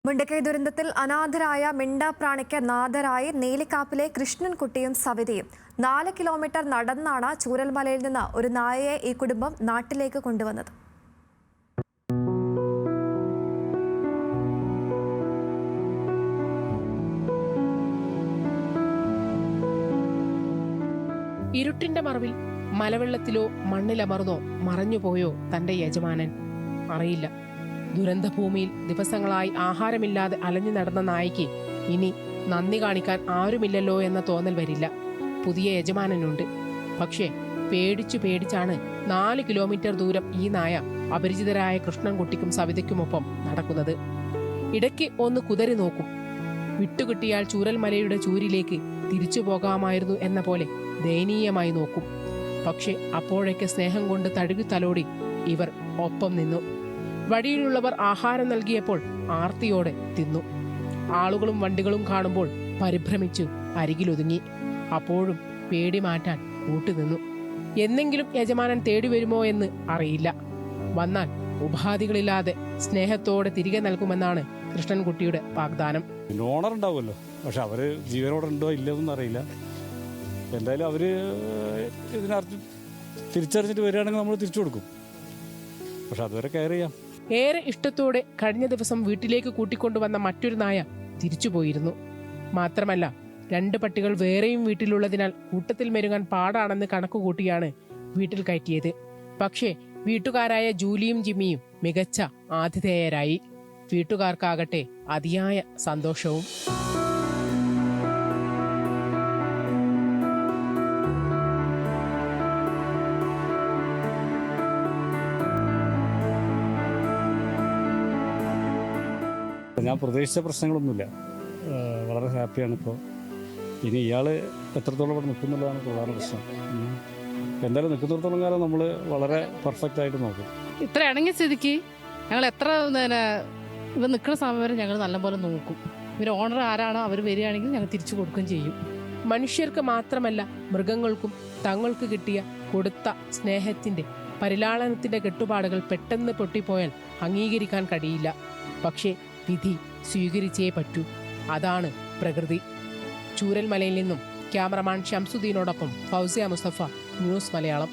മുണ്ടക്കൈ ദുരന്തത്തിൽ അനാഥരായ മിണ്ടാപ്രാണിക്ക് നാഥരായി നേലിക്കാപ്പിലെ കൃഷ്ണൻകുട്ടിയും സവിതയും 4 കിലോമീറ്റർ നടന്നാണ് ചൂരൽമലയിൽ നിന്ന് ഒരു നായയെ ഈ കുടുംബം നാട്ടിലേക്ക് കൊണ്ടുവന്നത്. ഇരുട്ടിന്റെ മറവിൽ മലവെള്ളത്തിലോ മണ്ണിലമർന്നോ മറഞ്ഞുപോയോ തന്റെ യജമാനൻ അറിയില്ല. ദുരന്തഭൂമിയിൽ ദിവസങ്ങളായി ആഹാരമില്ലാതെ അലഞ്ഞു നടന്ന നായയ്ക്ക് ഇനി നന്ദി കാണിക്കാൻ ആരുമില്ലല്ലോ എന്ന തോന്നൽ വരില്ല. പുതിയ യജമാനനുണ്ട്. പക്ഷേ പേടിച്ചാണ് 4 കിലോമീറ്റർ ദൂരം ഈ നായ അപരിചിതരായ കൃഷ്ണൻകുട്ടിക്കും സവിതയ്ക്കുമൊപ്പം നടക്കുന്നത്. ഇടയ്ക്ക് ഒന്ന് കുതറി നോക്കും. വിട്ടുകിട്ടിയാൽ ചൂരൽമലയുടെ ചൂരിലേക്ക് തിരിച്ചു പോകാമായിരുന്നു എന്ന പോലെ ദയനീയമായി നോക്കും. പക്ഷെ അപ്പോഴേക്ക് സ്നേഹം കൊണ്ട് തഴുകി തലോടി ഇവർ ഒപ്പം നിന്നു. വഴിയിലുള്ളവർ ആഹാരം നൽകിയപ്പോൾ ആർത്തിയോടെ തിന്നു. ആളുകളും വണ്ടികളും കാണുമ്പോൾ പരിഭ്രമിച്ചു അരികിലൊതുങ്ങി. അപ്പോഴും പേടി മാറ്റാൻ കൂട്ടുനിന്നു. എന്നെങ്കിലും യജമാനൻ തേടി വരുമോ എന്ന് അറിയില്ല. വന്നാൽ ഉപാധികളില്ലാതെ സ്നേഹത്തോടെ തിരികെ നൽകുമെന്നാണ് കൃഷ്ണൻകുട്ടിയുടെ വാഗ്ദാനം. ഓണർ ഉണ്ടാവുമല്ലോ, പക്ഷെ അവര് ജീവനോടെ ഉണ്ടോ ഇല്ലെന്നൊന്നും അറിയില്ല. എന്തായാലും അവര് ഇതിനർത്ഥം തിരിച്ചറിഞ്ഞിട്ട് വരികയാണെങ്കിൽ നമ്മൾ തിരിച്ചു കൊടുക്കും. പക്ഷെ അതുവരെ കെയർ ചെയ്യാം. ഏറെ ഇഷ്ടത്തോടെ കഴിഞ്ഞ ദിവസം വീട്ടിലേക്ക് കൂട്ടിക്കൊണ്ടുവന്ന മറ്റൊരു നായ തിരിച്ചുപോയിരുന്നു. മാത്രമല്ല 2 പട്ടികൾ വേറെയും വീട്ടിലുള്ളതിനാൽ കൂട്ടത്തിൽ മെരുങ്ങാൻ പാടാണെന്ന് കണക്കുകൂട്ടിയാണ് വീട്ടിൽ കയറ്റിയത്. പക്ഷേ വീട്ടുകാരായ ജൂലിയും ജിമ്മിയും മികച്ച ആതിഥേയരായി. വീട്ടുകാർക്കാകട്ടെ അതിയായ സന്തോഷവും. ഞാൻ പ്രതീക്ഷിച്ച പ്രശ്നങ്ങളൊന്നുമില്ല. വളരെ ഹാപ്പിയാണ് ഇപ്പോൾ. ഇനി ഇയാൾ എത്രത്തോളം ഇവിടെ നിൽക്കുന്നുള്ളതാണ് പ്രധാന പ്രശ്നം. എന്തായാലും നിൽക്കുന്നിടത്തോളം കാലം നമ്മൾ വളരെ പെർഫെക്റ്റ് ആയിട്ട് നോക്കും. ഇത്ര ഇണങ്ങിയ സ്ഥിതിക്ക് ഞങ്ങൾ എത്ര ഇവ നിൽക്കുന്ന സമയം വരെ ഞങ്ങൾ നല്ലപോലെ നോക്കും. ഇവർ ഓണർ ആരാണോ അവർ വരികയാണെങ്കിൽ ഞങ്ങൾ തിരിച്ചു കൊടുക്കുകയും ചെയ്യും. മനുഷ്യർക്ക് മാത്രമല്ല മൃഗങ്ങൾക്കും തങ്ങൾക്ക് കിട്ടിയ കൊടുത്ത സ്നേഹത്തിന്റെ പരിലാളനത്തിന്റെ കെട്ടുപാടുകൾ പെട്ടെന്ന് പൊട്ടിപ്പോയാൽ അംഗീകരിക്കാൻ കഴിയില്ല. പക്ഷേ വിധി സ്വീകരിച്ചേ പറ്റൂ. അതാണ് പ്രകൃതി. ചൂരൽമലയിൽ നിന്നും ക്യാമറമാൻ ഷംസുദ്ദീനോടൊപ്പം ഫൗസിയ മുസ്തഫ, ന്യൂസ് മലയാളം.